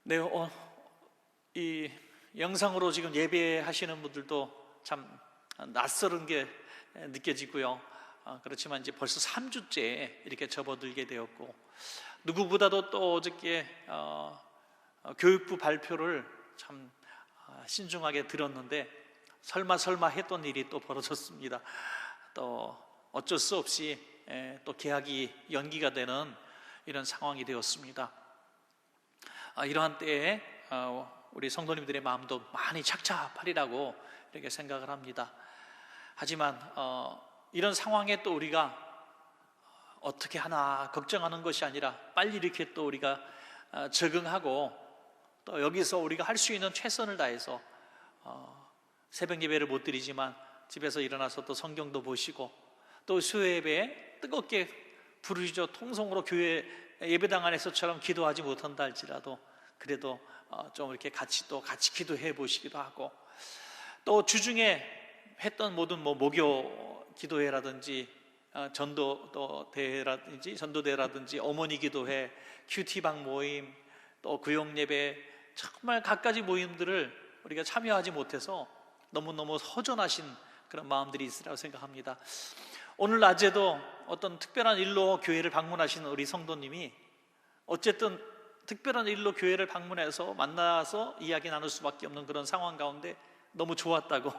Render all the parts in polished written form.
네, 이 영상으로 지금 예배하시는 분들도 참 낯설은 게 느껴지고요. 그렇지만 이제 벌써 3주째 이렇게 접어들게 되었고, 누구보다도 또 어저께 교육부 발표를 참 신중하게 들었는데 설마 했던 일이 또 벌어졌습니다. 또 어쩔 수 없이 또 개학이 연기가 되는 이런 상황이 되었습니다. 이러한 때에 우리 성도님들의 마음도 많이 착잡하리라고 이렇게 생각을 합니다. 하지만 이런 상황에 또 우리가 어떻게 하나 걱정하는 것이 아니라 빨리 이렇게 또 우리가 적응하고, 또 여기서 우리가 할 수 있는 최선을 다해서 새벽 예배를 못 드리지만 집에서 일어나서 또 성경도 보시고, 또 수요 예배에 뜨겁게 부르짖어 통성으로 교회 예배당 안에서처럼 기도하지 못한다 할지라도 그래도 좀 이렇게 같이 기도해 보시기도 하고, 또 주중에 했던 모든 목요 기도회라든지 전도대회라든지 어머니 기도회, 큐티방 모임, 또 구역 예배, 정말 갖가지 모임들을 우리가 참여하지 못해서 너무너무 허전하신 그런 마음들이 있으라고 생각합니다. 오늘 낮에도 어떤 특별한 일로 교회를 방문하신 우리 성도님이 어쨌든 특별한 일로 교회를 방문해서 만나서 이야기 나눌 수밖에 없는 그런 상황 가운데 너무 좋았다고,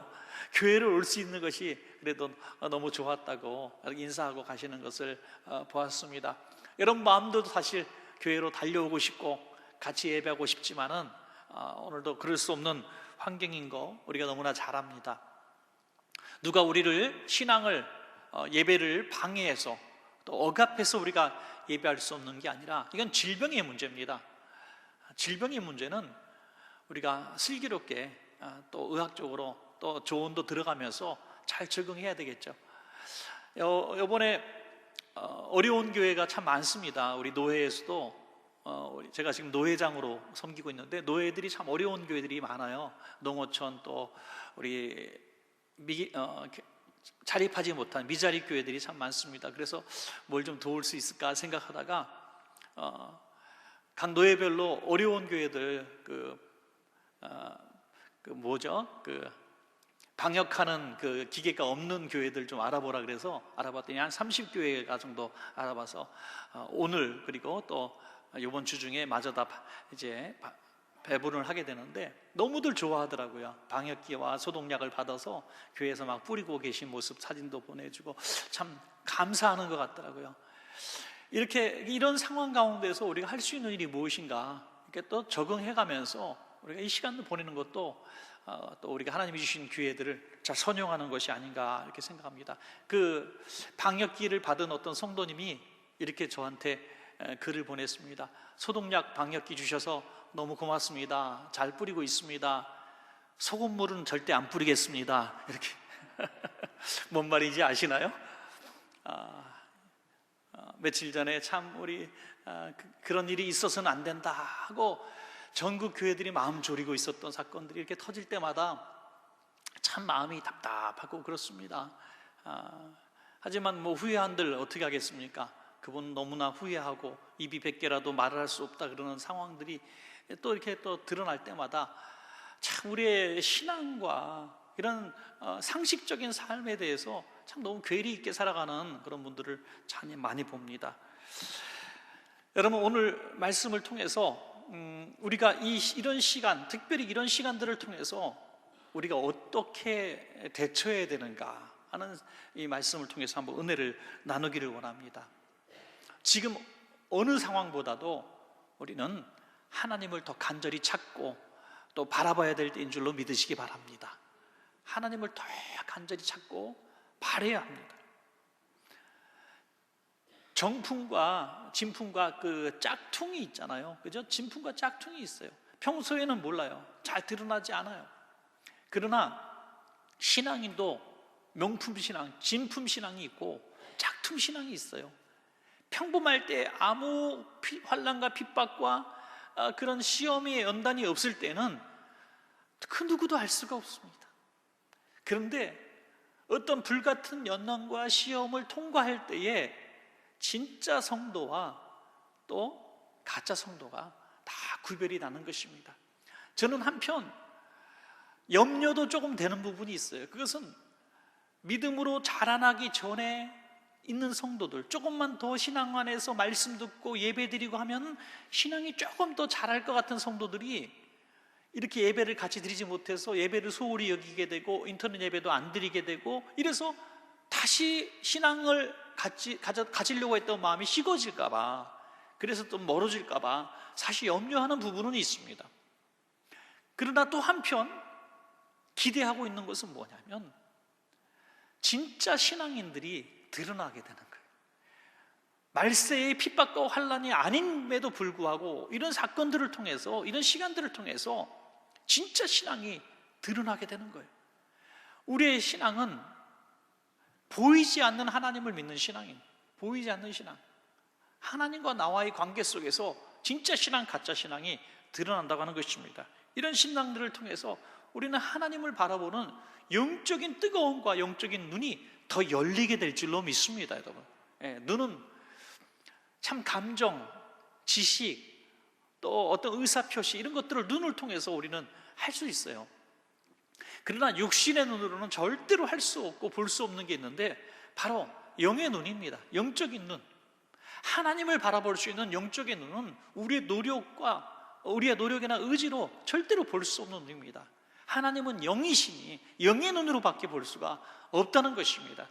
교회를 올 수 있는 것이 그래도 너무 좋았다고 인사하고 가시는 것을 보았습니다. 여러분 마음도 사실 교회로 달려오고 싶고 같이 예배하고 싶지만은 오늘도 그럴 수 없는 환경인 거 우리가 너무나 잘 압니다. 누가 우리를 신앙을 예배를 방해해서 또 억압해서 우리가 예배할 수 없는 게 아니라 이건 질병의 문제입니다. 질병의 문제는 우리가 슬기롭게 또 의학적으로 또 조언도 들어가면서 잘 적응해야 되겠죠. 이번에 어려운 교회가 참 많습니다. 우리 노회에서도 제가 지금 노회장으로 섬기고 있는데 노회들이 참 어려운 교회들이 많아요. 농어촌, 또 우리 자립하지 못한 미자립 교회들이 참 많습니다. 그래서 뭘 좀 도울 수 있을까 생각하다가 각 노예별로 어려운 교회들 방역하는 그 기계가 없는 교회들 좀 알아보라 그래서 알아봤더니 한 30교회가 정도 알아봐서 오늘 그리고 또 이번 주 중에 마저 다 이제 배분을 하게 되는데 너무들 좋아하더라고요. 방역기와 소독약을 받아서 교회에서 막 뿌리고 계신 모습 사진도 보내주고 참 감사하는 것 같더라고요. 이런 상황 가운데서 우리가 할 수 있는 일이 무엇인가, 이렇게 또 적응해가면서 우리가 이 시간을 보내는 것도 또 우리가 하나님이 주신 기회들을 잘 선용하는 것이 아닌가 이렇게 생각합니다. 그 방역기를 받은 어떤 성도님이 이렇게 저한테 글을 보냈습니다. 소독약 방역기 주셔서 너무 고맙습니다. 잘 뿌리고 있습니다. 소금물은 절대 안 뿌리겠습니다. 이렇게 뭔 말인지 아시나요? 며칠 전에 참 우리 그런 일이 있어서는 안 된다 하고 전국 교회들이 마음 졸이고 있었던 사건들이 이렇게 터질 때마다 참 마음이 답답하고 그렇습니다. 하지만 후회한들 어떻게 하겠습니까? 그분 너무나 후회하고 입이 100개라도 말을 할 수 없다 그러는 상황들이 또 이렇게 또 드러날 때마다 참 우리의 신앙과 이런 상식적인 삶에 대해서 참 너무 괴리 있게 살아가는 그런 분들을 참 많이 봅니다. 여러분 오늘 말씀을 통해서 우리가 이런 시간, 특별히 이런 시간들을 통해서 우리가 어떻게 대처해야 되는가 하는 이 말씀을 통해서 한번 은혜를 나누기를 원합니다. 지금 어느 상황보다도 우리는 하나님을 더 간절히 찾고 또 바라봐야 될 때인 줄로 믿으시기 바랍니다. 하나님을 더 간절히 찾고 바라야 합니다. 정품과 진품과 그 짝퉁이 있잖아요. 그죠? 진품과 짝퉁이 있어요. 평소에는 몰라요. 잘 드러나지 않아요. 그러나 신앙인도 명품 신앙, 진품 신앙이 있고 짝퉁 신앙이 있어요. 평범할 때 아무 환난과 핍박과 그런 시험의 연단이 없을 때는 그 누구도 알 수가 없습니다. 그런데 어떤 불같은 연난과 시험을 통과할 때에 진짜 성도와 또 가짜 성도가 다 구별이 나는 것입니다. 저는 한편 염려도 조금 되는 부분이 있어요. 그것은 믿음으로 자라나기 전에 있는 성도들, 조금만 더 신앙 안에서 말씀 듣고 예배 드리고 하면 신앙이 조금 더 자랄 것 같은 성도들이 이렇게 예배를 같이 드리지 못해서 예배를 소홀히 여기게 되고 인터넷 예배도 안 드리게 되고, 이래서 다시 신앙을 가지려고 했던 마음이 식어질까 봐, 그래서 또 멀어질까 봐 사실 염려하는 부분은 있습니다. 그러나 또 한편 기대하고 있는 것은 뭐냐면 진짜 신앙인들이 드러나게 되는 거예요. 말세의 핍박과 환난이 아님에도 불구하고 이런 사건들을 통해서, 이런 시간들을 통해서 진짜 신앙이 드러나게 되는 거예요. 우리의 신앙은 보이지 않는 하나님을 믿는 신앙입니다. 보이지 않는 신앙, 하나님과 나와의 관계 속에서 진짜 신앙, 가짜 신앙이 드러난다고 하는 것입니다. 이런 신앙들을 통해서 우리는 하나님을 바라보는 영적인 뜨거움과 영적인 눈이 더 열리게 될 줄로 믿습니다, 여러분. 눈은 참 감정, 지식, 또 어떤 의사표시, 이런 것들을 눈을 통해서 우리는 할 수 있어요. 그러나 육신의 눈으로는 절대로 할 수 없고 볼 수 없는 게 있는데 바로 영의 눈입니다. 영적인 눈, 하나님을 바라볼 수 있는 영적인 눈은 우리의 노력이나 의지로 절대로 볼 수 없는 눈입니다. 하나님은 영이시니 영의 눈으로밖에 볼 수가 없다는 것입니다.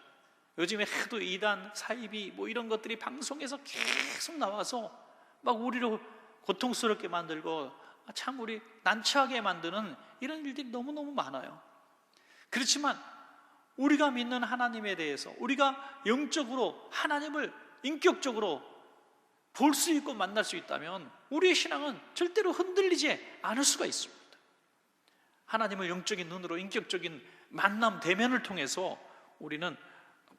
요즘에 하도 이단, 사이비 이런 것들이 방송에서 계속 나와서 막 우리를 고통스럽게 만들고 참 우리 난처하게 만드는 이런 일들이 너무너무 많아요. 그렇지만 우리가 믿는 하나님에 대해서, 우리가 영적으로 하나님을 인격적으로 볼 수 있고 만날 수 있다면 우리의 신앙은 절대로 흔들리지 않을 수가 있습니다. 하나님을 영적인 눈으로 인격적인 만남, 대면을 통해서 우리는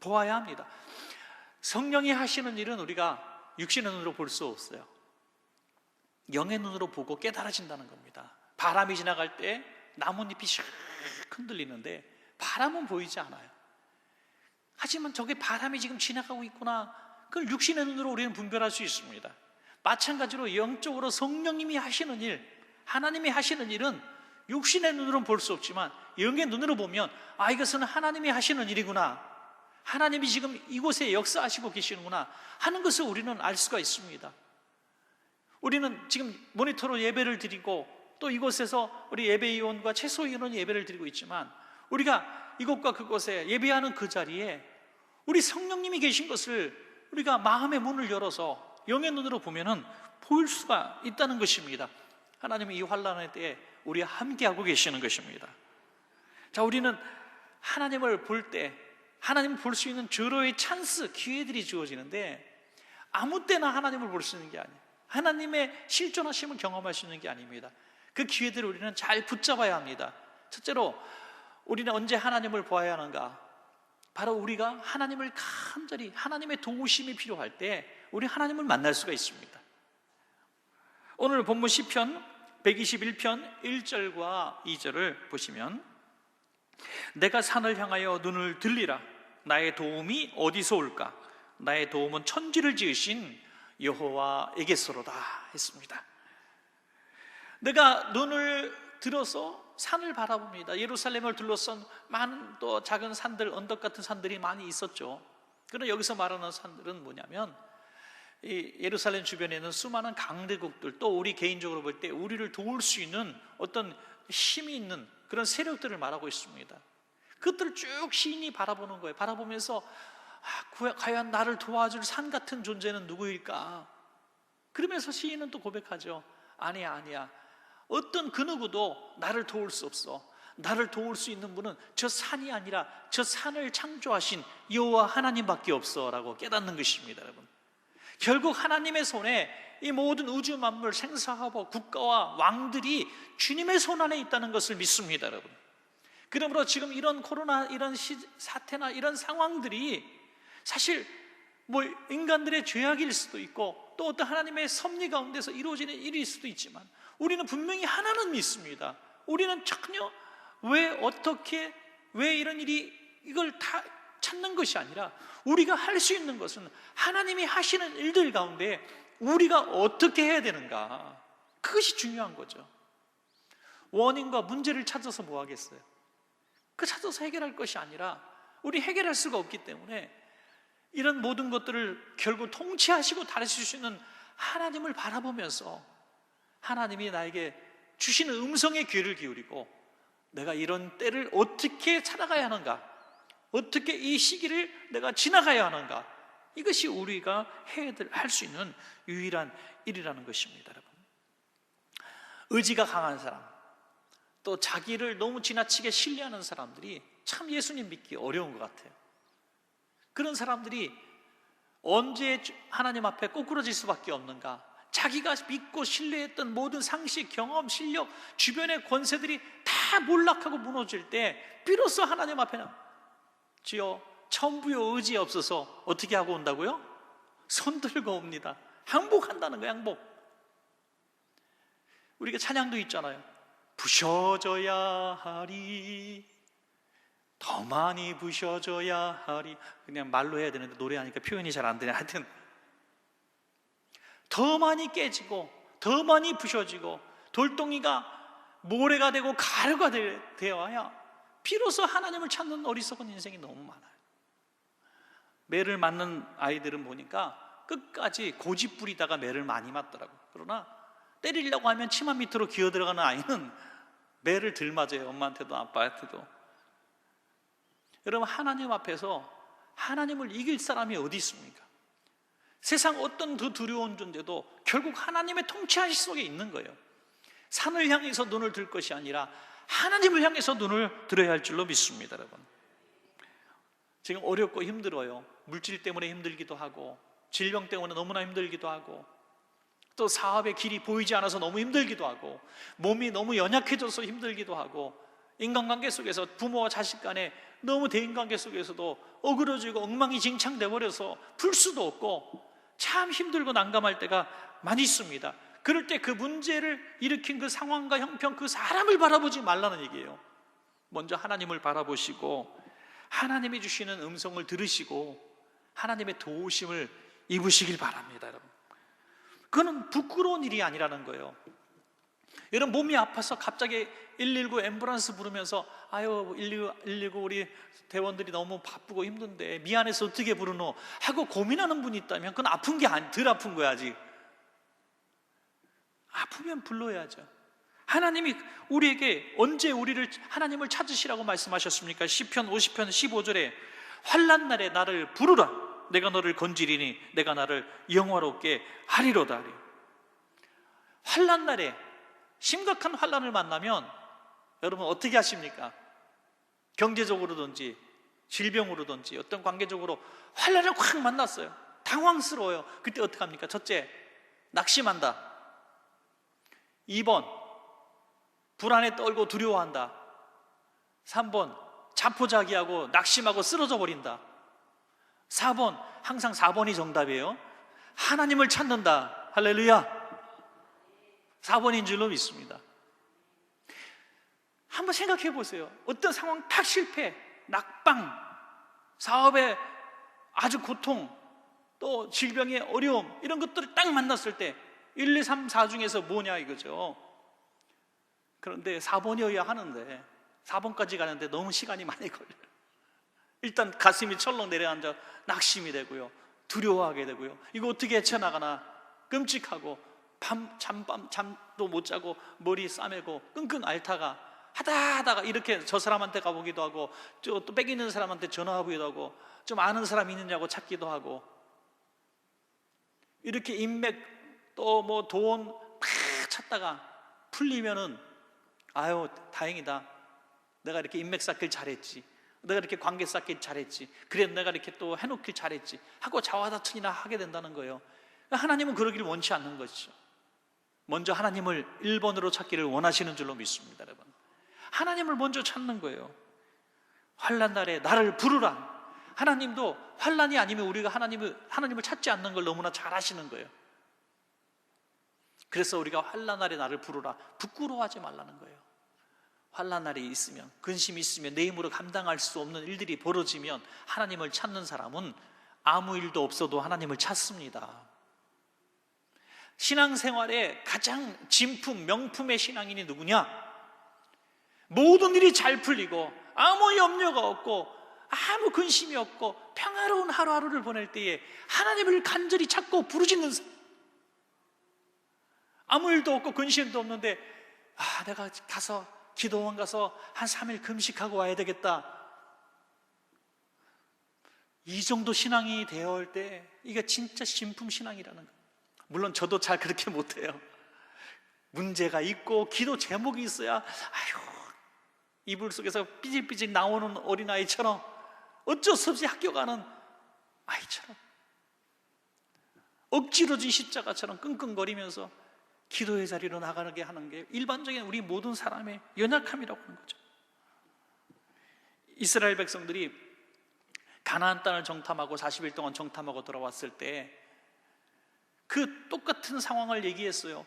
보아야 합니다. 성령이 하시는 일은 우리가 육신의 눈으로 볼 수 없어요. 영의 눈으로 보고 깨달아진다는 겁니다. 바람이 지나갈 때 나뭇잎이 샥 흔들리는데 바람은 보이지 않아요. 하지만 저게 바람이 지금 지나가고 있구나, 그걸 육신의 눈으로 우리는 분별할 수 있습니다. 마찬가지로 영적으로 성령님이 하시는 일, 하나님이 하시는 일은 육신의 눈으로는 볼 수 없지만 영의 눈으로 보면 이것은 하나님이 하시는 일이구나, 하나님이 지금 이곳에 역사하시고 계시는구나 하는 것을 우리는 알 수가 있습니다. 우리는 지금 모니터로 예배를 드리고 또 이곳에서 우리 예배위원과 최소위원은 예배를 드리고 있지만 우리가 이곳과 그곳에 예배하는 그 자리에 우리 성령님이 계신 것을 우리가 마음의 문을 열어서 영의 눈으로 보면은 보일 수가 있다는 것입니다. 하나님이 이 환난의 때에 우리와 함께하고 계시는 것입니다. 자, 우리는 하나님을 볼 때 하나님을 볼 수 있는 절호의 찬스, 기회들이 주어지는데 아무 때나 하나님을 볼 수 있는 게 아니에요. 하나님의 실존하심을 경험할 수 있는 게 아닙니다. 그 기회들을 우리는 잘 붙잡아야 합니다. 첫째로 우리는 언제 하나님을 보아야 하는가? 바로 우리가 하나님을 간절히, 하나님의 도우심이 필요할 때 우리 하나님을 만날 수가 있습니다. 오늘 본문 시편 121편 1절과 2절을 보시면, 내가 산을 향하여 눈을 들리라. 나의 도움이 어디서 올까? 나의 도움은 천지를 지으신 여호와에게서로다 했습니다. 내가 눈을 들어서 산을 바라봅니다. 예루살렘을 둘러싼 많은 또 작은 산들, 언덕 같은 산들이 많이 있었죠. 그러나 여기서 말하는 산들은 뭐냐면 이 예루살렘 주변에 있는 수많은 강대국들, 또 우리 개인적으로 볼 때 우리를 도울 수 있는 어떤 힘이 있는 그런 세력들을 말하고 있습니다. 그것들을 쭉 시인이 바라보는 거예요. 바라보면서 과연 나를 도와줄 산 같은 존재는 누구일까? 그러면서 시인은 또 고백하죠. 아니야. 어떤 그 누구도 나를 도울 수 없어. 나를 도울 수 있는 분은 저 산이 아니라 저 산을 창조하신 여호와 하나님밖에 없어 라고 깨닫는 것입니다. 여러분, 결국 하나님의 손에 이 모든 우주 만물, 생사하고 국가와 왕들이 주님의 손 안에 있다는 것을 믿습니다. 여러분, 그러므로 지금 이런 코로나, 이런 사태나 이런 상황들이 사실 인간들의 죄악일 수도 있고 또 어떤 하나님의 섭리 가운데서 이루어지는 일일 수도 있지만 우리는 분명히 하나는 믿습니다. 우리는 전혀 왜 이런 일이, 이걸 다 찾는 것이 아니라 우리가 할 수 있는 것은 하나님이 하시는 일들 가운데 우리가 어떻게 해야 되는가, 그것이 중요한 거죠. 원인과 문제를 찾아서 뭐 하겠어요? 그 찾아서 해결할 것이 아니라 우리 해결할 수가 없기 때문에 이런 모든 것들을 결국 통치하시고 다루실 수 있는 하나님을 바라보면서 하나님이 나에게 주시는 음성에 귀를 기울이고 내가 이런 때를 어떻게 살아가야 하는가, 어떻게 이 시기를 내가 지나가야 하는가, 이것이 우리가 할 수 있는 유일한 일이라는 것입니다. 여러분, 의지가 강한 사람, 또 자기를 너무 지나치게 신뢰하는 사람들이 참 예수님 믿기 어려운 것 같아요. 그런 사람들이 언제 하나님 앞에 꼬꾸라질 수밖에 없는가? 자기가 믿고 신뢰했던 모든 상식, 경험, 실력, 주변의 권세들이 다 몰락하고 무너질 때 비로소 하나님 앞에는 주여 천부여 의지 없어서 어떻게 하고 온다고요? 손 들고 옵니다. 항복한다는 거예요. 항복. 우리가 찬양도 있잖아요. 부셔져야 하리, 더 많이 부셔져야 하리. 그냥 말로 해야 되는데 노래하니까 표현이 잘 안 되네. 하여튼 더 많이 깨지고 더 많이 부셔지고 돌덩이가 모래가 되고 가루가 되어야 비로소 하나님을 찾는 어리석은 인생이 너무 많아요. 매를 맞는 아이들은 보니까 끝까지 고집 부리다가 매를 많이 맞더라고요. 그러나 때리려고 하면 치마 밑으로 기어 들어가는 아이는 매를 덜 맞아요. 엄마한테도 아빠한테도. 여러분, 하나님 앞에서 하나님을 이길 사람이 어디 있습니까? 세상 어떤 더 두려운 존재도 결국 하나님의 통치하심 속에 있는 거예요. 산을 향해서 눈을 들 것이 아니라 하나님을 향해서 눈을 들어야 할 줄로 믿습니다. 여러분, 지금 어렵고 힘들어요. 물질 때문에 힘들기도 하고 질병 때문에 너무나 힘들기도 하고 또 사업의 길이 보이지 않아서 너무 힘들기도 하고 몸이 너무 연약해져서 힘들기도 하고 인간관계 속에서 부모와 자식 간에 너무 대인관계 속에서도 어그러지고 엉망이진창 돼버려서 풀 수도 없고 참 힘들고 난감할 때가 많이 있습니다. 그럴 때 그 문제를 일으킨 그 상황과 형편, 그 사람을 바라보지 말라는 얘기예요. 먼저 하나님을 바라보시고 하나님이 주시는 음성을 들으시고 하나님의 도우심을 입으시길 바랍니다. 여러분, 그건 부끄러운 일이 아니라는 거예요. 여러분, 몸이 아파서 갑자기 119 앰뷸런스 부르면서 아유 119 우리 대원들이 너무 바쁘고 힘든데 미안해서 어떻게 부르노 하고 고민하는 분이 있다면 그건 아픈 게 덜 아픈 거야. 아직 아프면 불러야죠. 하나님이 우리에게 언제 우리를 하나님을 찾으시라고 말씀하셨습니까? 시편 50편 15절에 환난 날에 나를 부르라, 내가 너를 건지리니 내가 나를 영화롭게 하리로다. 환난 날에 심각한 환난을 만나면 여러분 어떻게 하십니까? 경제적으로든지 질병으로든지 어떤 관계적으로 환난을 확 만났어요. 당황스러워요. 그때 어떻게 합니까? 첫째, 낙심한다. 2번, 불안에 떨고 두려워한다. 3번, 자포자기하고 낙심하고 쓰러져 버린다. 4번, 항상 4번이 정답이에요. 하나님을 찾는다. 할렐루야. 4번인 줄로 믿습니다. 한번 생각해 보세요. 어떤 상황 탁 실패, 낙방, 사업에 아주 고통, 또 질병의 어려움, 이런 것들을 딱 만났을 때 1, 2, 3, 4 중에서 뭐냐 이거죠. 그런데 4번이어야 하는데 4번까지 가는데 너무 시간이 많이 걸려요. 일단 가슴이 철렁 내려앉아 낙심이 되고요, 두려워하게 되고요. 이거 어떻게 헤쳐나가나 끔찍하고 잠도 못 자고 머리 싸매고 끙끙 앓다가 하다가 이렇게 저 사람한테 가보기도 하고 또 뺏기는 사람한테 전화하기도 하고 좀 아는 사람 있느냐고 찾기도 하고 이렇게 인맥 또 뭐 돈 막 찾다가 풀리면은 아유 다행이다, 내가 이렇게 인맥 쌓길 잘했지, 내가 이렇게 관계 쌓길 잘했지, 그래 내가 이렇게 또 해놓길 잘했지 하고 자화다투기나 하게 된다는 거예요. 하나님은 그러기를 원치 않는 것이죠. 먼저 하나님을 1번으로 찾기를 원하시는 줄로 믿습니다. 여러분, 하나님을 먼저 찾는 거예요. 환난 날에 나를 부르라. 하나님도 환난이 아니면 우리가 하나님을 찾지 않는 걸 너무나 잘 아시는 거예요. 그래서 우리가 환난 날에 나를 부르라, 부끄러워하지 말라는 거예요. 환난 날이 있으면, 근심이 있으면, 내 힘으로 감당할 수 없는 일들이 벌어지면 하나님을 찾는 사람은 아무 일도 없어도 하나님을 찾습니다. 신앙생활의 가장 진품, 명품의 신앙인이 누구냐? 모든 일이 잘 풀리고 아무 염려가 없고 아무 근심이 없고 평화로운 하루하루를 보낼 때에 하나님을 간절히 찾고 부르짖는 사람, 아무 일도 없고 근심도 없는데 내가 가서 기도원 가서 한 3일 금식하고 와야 되겠다, 이 정도 신앙이 되어 올 때 이게 진짜 진품 신앙이라는 거예요. 물론 저도 잘 그렇게 못해요. 문제가 있고 기도 제목이 있어야 이불 속에서 삐질삐질 나오는 어린아이처럼 어쩔 수 없이 학교 가는 아이처럼 억지로 진 십자가처럼 끙끙거리면서 기도의 자리로 나가게 하는 게 일반적인 우리 모든 사람의 연약함이라고 하는 거죠. 이스라엘 백성들이 가나안 땅을 정탐하고 40일 동안 정탐하고 돌아왔을 때 그 똑같은 상황을 얘기했어요.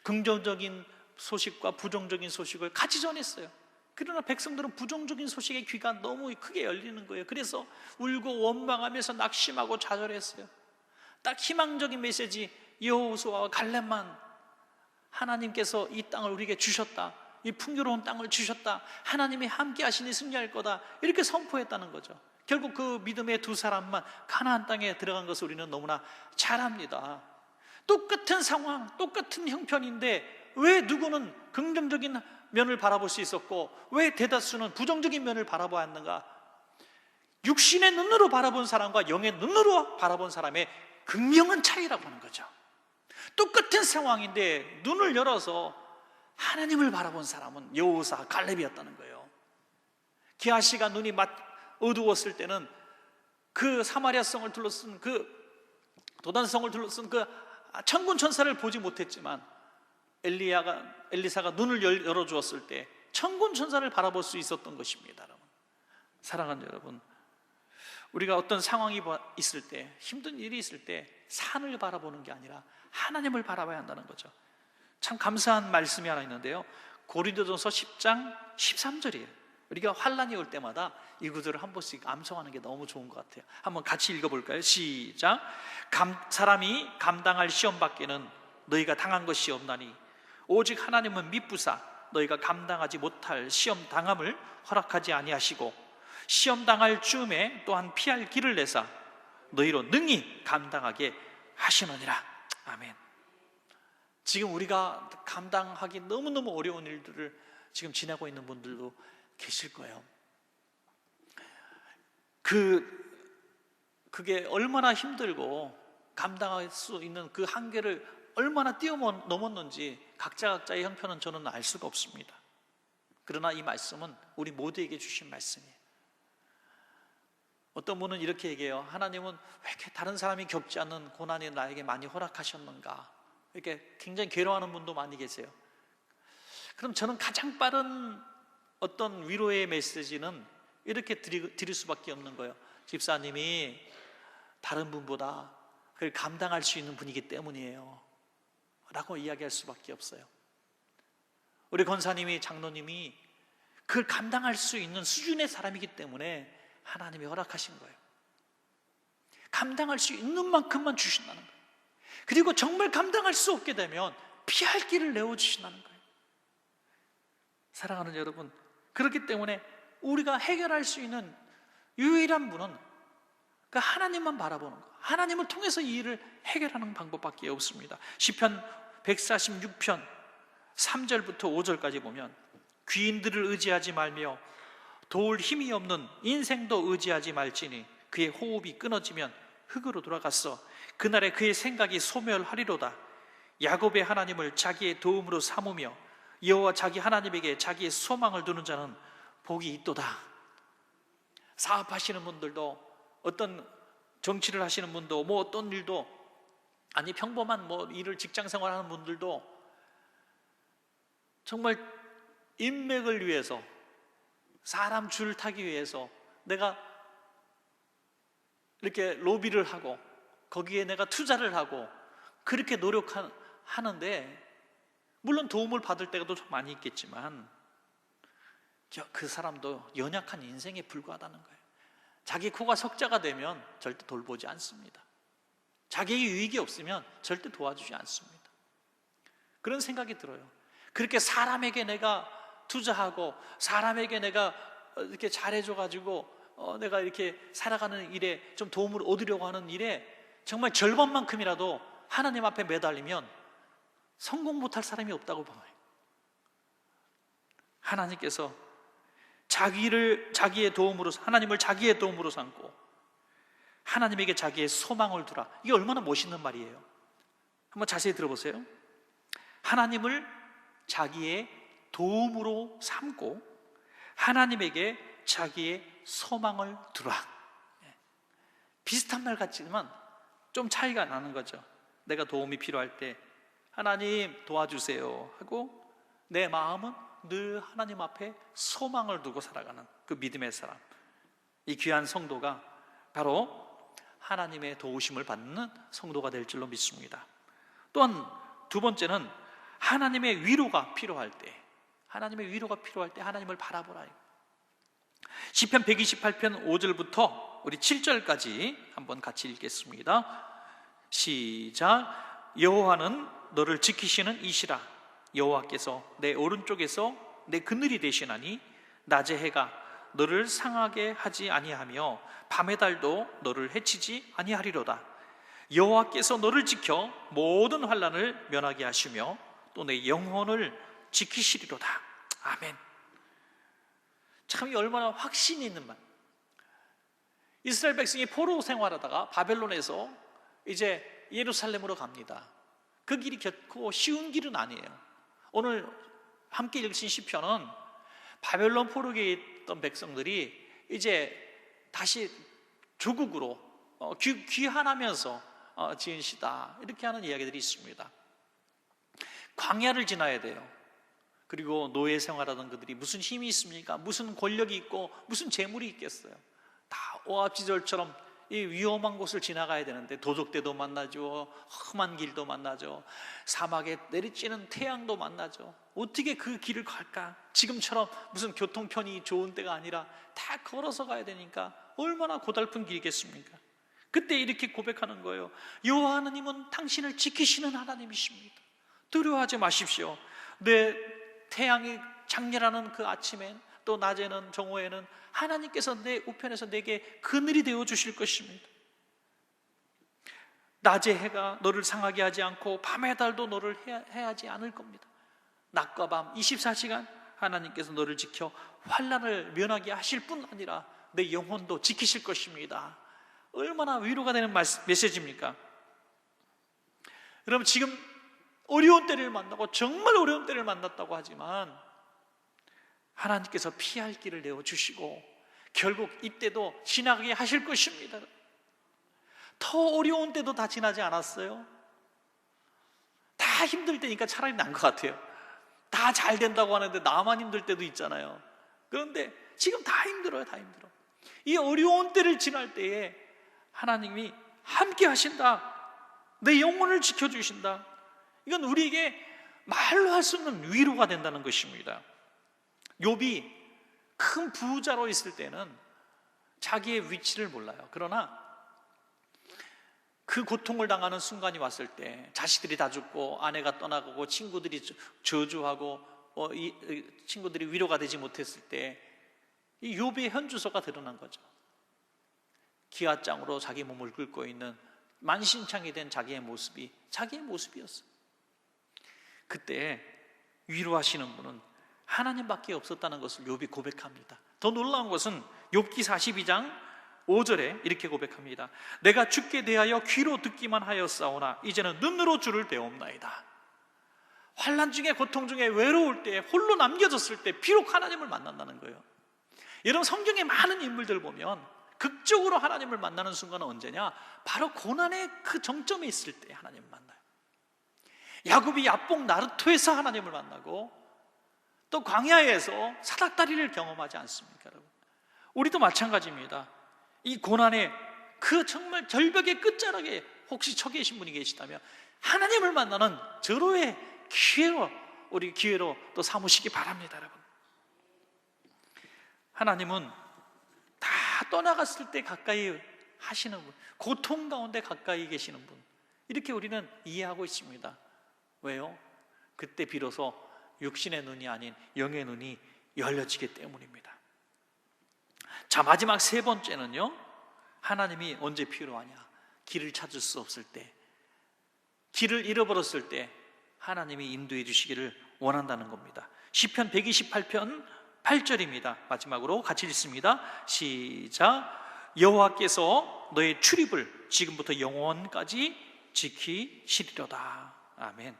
긍정적인 소식과 부정적인 소식을 같이 전했어요. 그러나 백성들은 부정적인 소식에 귀가 너무 크게 열리는 거예요. 그래서 울고 원망하면서 낙심하고 좌절했어요. 딱 희망적인 메시지, 여호수아와 갈렙만, 하나님께서 이 땅을 우리에게 주셨다, 이 풍요로운 땅을 주셨다, 하나님이 함께 하시니 승리할 거다, 이렇게 선포했다는 거죠. 결국 그 믿음의 두 사람만 가나안 땅에 들어간 것을 우리는 너무나 잘 압니다. 똑같은 상황, 똑같은 형편인데 왜 누구는 긍정적인 면을 바라볼 수 있었고 왜 대다수는 부정적인 면을 바라보았는가? 육신의 눈으로 바라본 사람과 영의 눈으로 바라본 사람의 극명한 차이라고 하는 거죠. 똑같은 상황인데 눈을 열어서 하나님을 바라본 사람은 여호수아, 갈렙이었다는 거예요. 기하시가 눈이 어두웠을 때는 그 사마리아 성을 둘러쓴 그 도단성을 둘러쓴 그 천군 천사를 보지 못했지만 엘리사가 눈을 열어주었을 때 천군 천사를 바라볼 수 있었던 것입니다. 여러분, 사랑하는 여러분, 우리가 어떤 상황이 있을 때, 힘든 일이 있을 때 산을 바라보는 게 아니라 하나님을 바라봐야 한다는 거죠. 참 감사한 말씀이 하나 있는데요, 고린도전서 10장 13절이에요 우리가 환난이 올 때마다 이 구절을 한 번씩 암송하는 게 너무 좋은 것 같아요. 한번 같이 읽어볼까요? 시작. 사람이 감당할 시험 밖에는 너희가 당한 것이 없나니 오직 하나님은 미쁘사 너희가 감당하지 못할 시험 당함을 허락하지 아니하시고 시험 당할 즈음에 또한 피할 길을 내사 너희로 능히 감당하게 하시느니라. 아멘. 지금 우리가 감당하기 너무너무 어려운 일들을 지금 지내고 있는 분들도 계실 거예요. 그게 얼마나 힘들고 감당할 수 있는 그 한계를 얼마나 뛰어넘었는지 각자의 형편은 저는 알 수가 없습니다. 그러나 이 말씀은 우리 모두에게 주신 말씀이에요. 어떤 분은 이렇게 얘기해요. 하나님은 왜 이렇게 다른 사람이 겪지 않는 고난이 나에게 많이 허락하셨는가, 이렇게 굉장히 괴로워하는 분도 많이 계세요. 그럼 저는 가장 빠른 어떤 위로의 메시지는 이렇게 드릴 수밖에 없는 거예요. 집사님이 다른 분보다 그걸 감당할 수 있는 분이기 때문이에요 라고 이야기할 수밖에 없어요. 우리 권사님이, 장로님이 그걸 감당할 수 있는 수준의 사람이기 때문에 하나님이 허락하신 거예요. 감당할 수 있는 만큼만 주신다는 거예요. 그리고 정말 감당할 수 없게 되면 피할 길을 내어주신다는 거예요. 사랑하는 여러분, 그렇기 때문에 우리가 해결할 수 있는 유일한 분은 그 하나님만 바라보는 거, 하나님을 통해서 이 일을 해결하는 방법밖에 없습니다. 시편 146편 3절부터 5절까지 보면 귀인들을 의지하지 말며 도울 힘이 없는 인생도 의지하지 말지니 그의 호흡이 끊어지면 흙으로 돌아갔어. 그날에 그의 생각이 소멸하리로다. 야곱의 하나님을 자기의 도움으로 삼으며 여호와 자기 하나님에게 자기의 소망을 두는 자는 복이 있도다. 사업하시는 분들도, 어떤 정치를 하시는 분도, 뭐 어떤 일도, 아니 평범한 일을 직장생활 하는 분들도 정말 인맥을 위해서, 사람 줄 타기 위해서 내가 이렇게 로비를 하고 거기에 내가 투자를 하고 그렇게 노력하는데, 물론 도움을 받을 때가 좀 많이 있겠지만 그 사람도 연약한 인생에 불과하다는 거예요. 자기 코가 석자가 되면 절대 돌보지 않습니다. 자기에게 유익이 없으면 절대 도와주지 않습니다. 그런 생각이 들어요. 그렇게 사람에게 내가 투자하고 사람에게 내가 이렇게 잘해줘가지고 내가 이렇게 살아가는 일에 좀 도움을 얻으려고 하는 일에 정말 절반만큼이라도 하나님 앞에 매달리면 성공 못할 사람이 없다고 봐요. 하나님께서 자기의 도움으로, 하나님을 자기의 도움으로 삼고 하나님에게 자기의 소망을 두라. 이게 얼마나 멋있는 말이에요. 한번 자세히 들어보세요. 하나님을 자기의 도움으로 삼고 하나님에게 자기의 소망을 두라. 비슷한 말 같지만 좀 차이가 나는 거죠. 내가 도움이 필요할 때 하나님 도와주세요 하고 내 마음은 늘 하나님 앞에 소망을 두고 살아가는 그 믿음의 사람, 이 귀한 성도가 바로 하나님의 도우심을 받는 성도가 될 줄로 믿습니다. 또한 두 번째는 하나님의 위로가 필요할 때, 하나님의 위로가 필요할 때 하나님을 바라보라. 시편 128편 5절부터 우리 7절까지 한번 같이 읽겠습니다. 시작. 여호와는 너를 지키시는 이시라. 여호와께서 내 오른쪽에서 내 그늘이 되시나니 낮의 해가 너를 상하게 하지 아니하며 밤의 달도 너를 해치지 아니하리로다. 여호와께서 너를 지켜 모든 환난을 면하게 하시며 또 내 영혼을 지키시리로다. 아멘. 참 이 얼마나 확신이 있는 말. 이스라엘 백성이 포로 생활하다가 바벨론에서 이제 예루살렘으로 갑니다. 그 길이 결코 쉬운 길은 아니에요. 오늘 함께 읽으신 시편은 바벨론 포로기에 있던 백성들이 이제 다시 조국으로 귀환하면서 지은 시다, 이렇게 하는 이야기들이 있습니다. 광야를 지나야 돼요. 그리고 노예 생활하던 그들이 무슨 힘이 있습니까? 무슨 권력이 있고 무슨 재물이 있겠어요? 다 오합지졸처럼 이 위험한 곳을 지나가야 되는데 도적대도 만나죠, 험한 길도 만나죠, 사막에 내리쬐는 태양도 만나죠. 어떻게 그 길을 갈까? 지금처럼 무슨 교통편이 좋은 데가 아니라 다 걸어서 가야 되니까 얼마나 고달픈 길이겠습니까? 그때 이렇게 고백하는 거예요. 여호와 하나님은 당신을 지키시는 하나님이십니다. 두려워하지 마십시오. 내 태양이 장렬하는 그 아침엔 또 낮에는 정오에는 하나님께서 내 우편에서 내게 그늘이 되어 주실 것입니다. 낮의 해가 너를 상하게 하지 않고 밤의 달도 너를 해하지 않을 겁니다. 낮과 밤 24시간 하나님께서 너를 지켜 환난을 면하게 하실 뿐 아니라 내 영혼도 지키실 것입니다. 얼마나 위로가 되는 메시지입니까? 여러분, 지금 어려운 때를 만나고 정말 어려운 때를 만났다고 하지만 하나님께서 피할 길을 내어주시고 결국 이때도 지나가게 하실 것입니다. 더 어려운 때도 다 지나지 않았어요? 다 힘들 때니까 차라리 난 것 같아요. 다 잘 된다고 하는데 나만 힘들 때도 있잖아요. 그런데 지금 다 힘들어요. 다 힘들어. 이 어려운 때를 지날 때에 하나님이 함께 하신다, 내 영혼을 지켜주신다, 이건 우리에게 말로 할 수 없는 위로가 된다는 것입니다. 욥이 큰 부자로 있을 때는 자기의 위치를 몰라요. 그러나 그 고통을 당하는 순간이 왔을 때, 자식들이 다 죽고 아내가 떠나가고 친구들이 저주하고 친구들이 위로가 되지 못했을 때 이 욥의 현주소가 드러난 거죠. 기아장으로 자기 몸을 긁고 있는 만신창이 된 자기의 모습이 자기의 모습이었어요. 그때 위로하시는 분은 하나님밖에 없었다는 것을 욥이 고백합니다. 더 놀라운 것은 욥기 42장 5절에 이렇게 고백합니다. 내가 주께 대하여 귀로 듣기만 하였사오나 이제는 눈으로 주를 배옵나이다. 환난 중에, 고통 중에, 외로울 때, 홀로 남겨졌을 때 비록 하나님을 만난다는 거예요. 여러분, 성경의 많은 인물들 보면 극적으로 하나님을 만나는 순간은 언제냐? 바로 고난의 그 정점에 있을 때 하나님을 만나요. 야곱이 야복 나루토에서 하나님을 만나고 또 광야에서 사닥다리를 경험하지 않습니까, 여러분? 우리도 마찬가지입니다. 이 고난의 그 정말 절벽의 끝자락에 혹시 처 계신 분이 계시다면 하나님을 만나는 절호의 기회로 또 삼으시기 바랍니다, 여러분. 하나님은 다 떠나갔을 때 가까이 하시는 분, 고통 가운데 가까이 계시는 분, 이렇게 우리는 이해하고 있습니다. 왜요? 그때 비로소 육신의 눈이 아닌 영의 눈이 열려지기 때문입니다. 자, 마지막 세 번째는요, 하나님이 언제 필요하냐? 길을 찾을 수 없을 때, 길을 잃어버렸을 때 하나님이 인도해 주시기를 원한다는 겁니다. 시편 128편 8절입니다. 마지막으로 같이 읽습니다. 시작. 여호와께서 너의 출입을 지금부터 영원까지 지키시리로다. 아멘.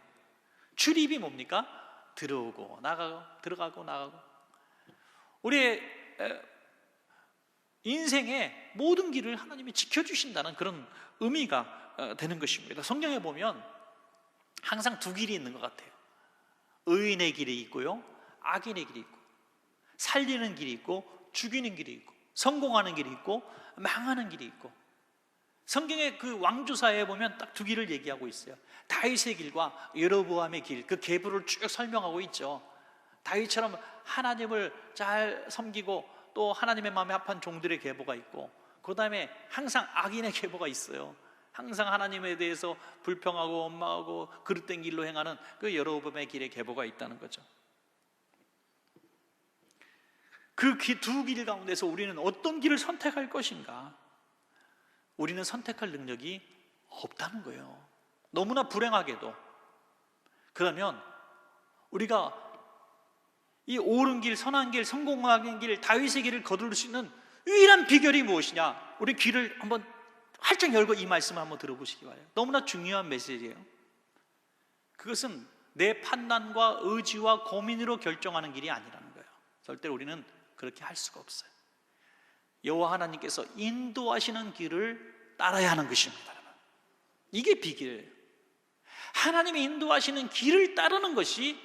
출입이 뭡니까? 들어오고 나가고 들어가고 나가고. 우리의 인생의 모든 길을 하나님이 지켜주신다는 그런 의미가 되는 것입니다. 성경에 보면 항상 두 길이 있는 것 같아요. 의인의 길이 있고요, 악인의 길이 있고, 살리는 길이 있고 죽이는 길이 있고, 성공하는 길이 있고 망하는 길이 있고. 성경의 그 왕조사에 보면 딱 두 길을 얘기하고 있어요. 다윗의 길과 여로보암의 길, 그 계보를 쭉 설명하고 있죠. 다윗처럼 하나님을 잘 섬기고 또 하나님의 마음에 합한 종들의 계보가 있고, 그 다음에 항상 악인의 계보가 있어요. 항상 하나님에 대해서 불평하고 원망하고 그릇된 길로 행하는 그 여로보암의 길의 계보가 있다는 거죠. 그 두 길 가운데서 우리는 어떤 길을 선택할 것인가? 우리는 선택할 능력이 없다는 거예요. 너무나 불행하게도. 그러면 우리가 이 옳은 길, 선한 길, 성공하는 길, 다윗의 길을 거둘 수 있는 유일한 비결이 무엇이냐? 우리 귀를 한번 활짝 열고 이 말씀을 한번 들어보시기 바라요. 너무나 중요한 메시지예요. 그것은 내 판단과 의지와 고민으로 결정하는 길이 아니라는 거예요. 절대로 우리는 그렇게 할 수가 없어요. 여호와 하나님께서 인도하시는 길을 따라야 하는 것입니다, 여러분. 이게 비결이에요. 하나님이 인도하시는 길을 따르는 것이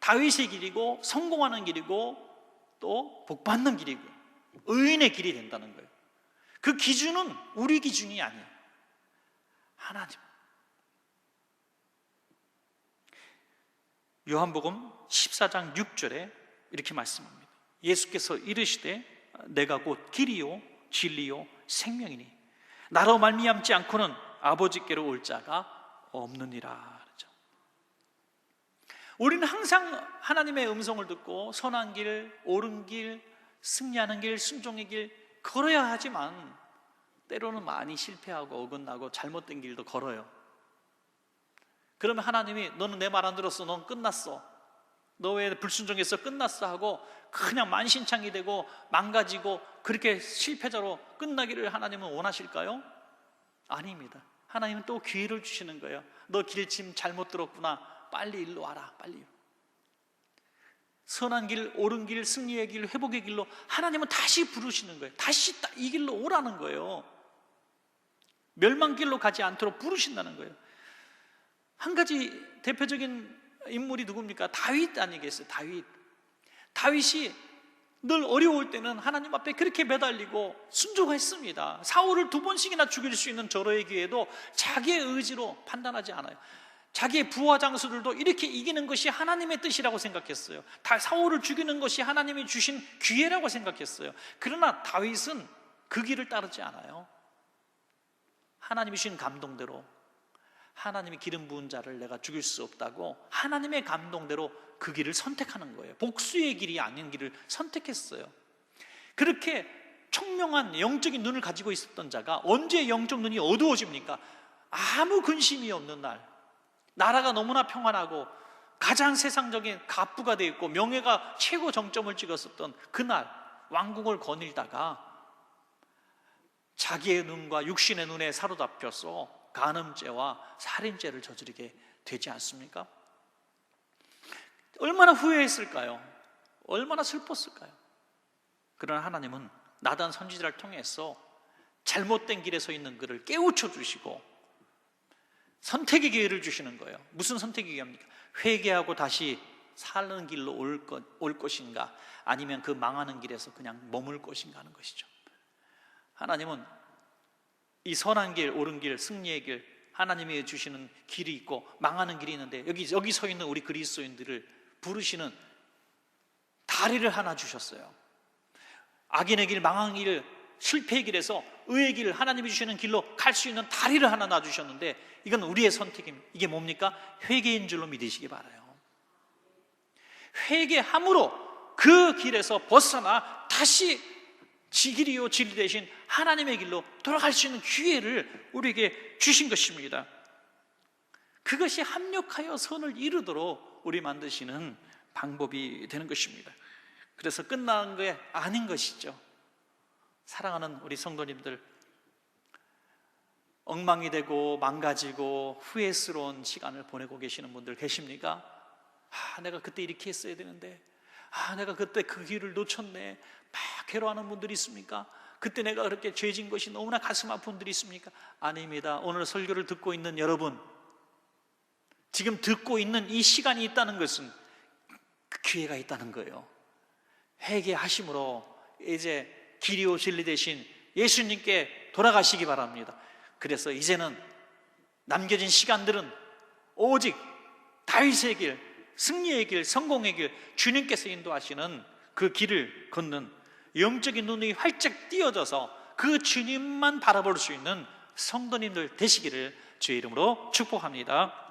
다윗의 길이고 성공하는 길이고 또 복받는 길이고 의인의 길이 된다는 거예요. 그 기준은 우리 기준이 아니에요. 하나님. 요한복음 14장 6절에 이렇게 말씀합니다. 예수께서 이르시되 내가 곧 길이요 진리요 생명이니 나로 말미암지 않고는 아버지께로 올 자가 없느니라. 그렇죠? 우리는 항상 하나님의 음성을 듣고 선한 길, 옳은 길, 승리하는 길, 순종의 길 걸어야 하지만 때로는 많이 실패하고 어긋나고 잘못된 길도 걸어요. 그러면 하나님이 너는 내 말 안 들었어, 넌 끝났어, 너 왜 불순종해서 끝났어 하고 그냥 만신창이 되고 망가지고 그렇게 실패자로 끝나기를 하나님은 원하실까요? 아닙니다. 하나님은 또 기회를 주시는 거예요. 너 길 지금 잘못 들었구나, 빨리 일로 와라, 빨리. 선한 길, 옳은 길, 승리의 길, 회복의 길로 하나님은 다시 부르시는 거예요. 다시 이 길로 오라는 거예요. 멸망길로 가지 않도록 부르신다는 거예요. 한 가지 대표적인 인물이 누굽니까? 다윗 아니겠어요? 다윗이 늘 어려울 때는 하나님 앞에 그렇게 매달리고 순종했습니다. 사울을 2번씩이나 죽일 수 있는 저러의 기회도 자기의 의지로 판단하지 않아요. 자기의 부하 장수들도 이렇게 이기는 것이 하나님의 뜻이라고 생각했어요. 사울을 죽이는 것이 하나님이 주신 기회라고 생각했어요. 그러나 다윗은 그 길을 따르지 않아요. 하나님이 주신 감동대로, 하나님이 기름 부은 자를 내가 죽일 수 없다고 하나님의 감동대로 그 길을 선택하는 거예요. 복수의 길이 아닌 길을 선택했어요. 그렇게 총명한 영적인 눈을 가지고 있었던 자가 언제 영적 눈이 어두워집니까? 아무 근심이 없는 날, 나라가 너무나 평안하고 가장 세상적인 갑부가 되어 있고 명예가 최고 정점을 찍었었던 그날 왕궁을 거닐다가 자기의 눈과 육신의 눈에 사로잡혀서 간음죄와 살인죄를 저지르게 되지 않습니까? 얼마나 후회했을까요? 얼마나 슬펐을까요? 그러나 하나님은 나단 선지자를 통해서 잘못된 길에 서 있는 그를 깨우쳐 주시고 선택의 기회를 주시는 거예요. 무슨 선택의 기회입니까? 회개하고 다시 사는 길로 올 것인가, 아니면 그 망하는 길에서 그냥 머물 것인가 하는 것이죠. 하나님은 이 선한 길, 옳은 길, 승리의 길, 하나님이 주시는 길이 있고 망하는 길이 있는데 여기 서 있는 우리 그리스도인들을 부르시는 다리를 하나 주셨어요. 악인의 길, 망한 길, 실패의 길에서 의의 길, 하나님이 주시는 길로 갈 수 있는 다리를 하나 놔주셨는데 이건 우리의 선택입니다. 이게 뭡니까? 회개인 줄로 믿으시기 바라요. 회개함으로 그 길에서 벗어나 다시 길이요 진리 되신 하나님의 길로 돌아갈 수 있는 기회를 우리에게 주신 것입니다. 그것이 합력하여 선을 이루도록 우리 만드시는 방법이 되는 것입니다. 그래서 끝나는 게 아닌 것이죠. 사랑하는 우리 성도님들, 엉망이 되고 망가지고 후회스러운 시간을 보내고 계시는 분들 계십니까? 내가 그때 이렇게 했어야 되는데, 내가 그때 그 길을 놓쳤네. 막 괴로워하는 분들이 있습니까? 그때 내가 그렇게 죄진 것이 너무나 가슴 아픈 분들이 있습니까? 아닙니다. 오늘 설교를 듣고 있는 여러분, 지금 듣고 있는 이 시간이 있다는 것은 그 기회가 있다는 거예요. 회개하심으로 이제 길이요 진리 되신 예수님께 돌아가시기 바랍니다. 그래서 이제는 남겨진 시간들은 오직 다윗의 길, 승리의 길, 성공의 길, 주님께서 인도하시는 그 길을 걷는 영적인 눈이 활짝 띄어져서 그 주님만 바라볼 수 있는 성도님들 되시기를 주의 이름으로 축복합니다.